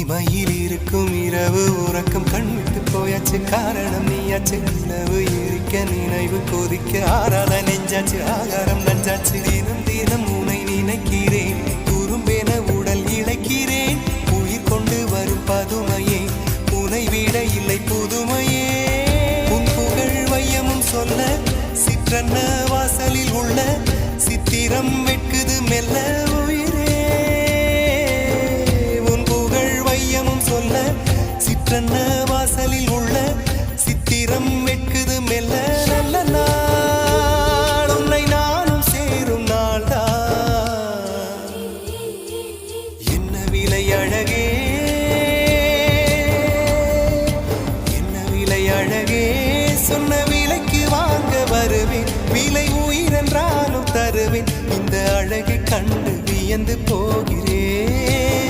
இமையில் இருக்கும் இரவு உறக்கம் கண்விட்டு போயாச்சு காரணம் நீயாச்சு நிலவு எரிக்க நினைவு கொதிக்க ஆறாத நெஞ்சாச்சு ஆகாரம் நஞ்சாச்சு தினம் தினம் உனை நினைக்கிறேன் குறும்பென உடல் இழைக்கிறேன் உயிர் கொண்டு வரும் பதுமையே உனை விட இல்லை புதுமையே உன் புகழ் வையமும் சொல்ல சிற்றன்ன வாசலில் உள்ள சித்திரம் வெட்குது மெல்ல உயிரே உன் புகழ் வையமும் சொல்ல சிற்றன்ன வாசலில் உள்ள சித்திரம் வெட்குது மெல்ல நல்ல நாள் உன்னை நானும் சேரும் நாள்தான் என்ன விலை அழகே என்ன விலை அழகே சொன்ன விலைக்கு வாங்க வருவேன் விலை உயிரென்றாலும் தருவேன் இந்த அழகை கண்டு வியந்து போகிறேன்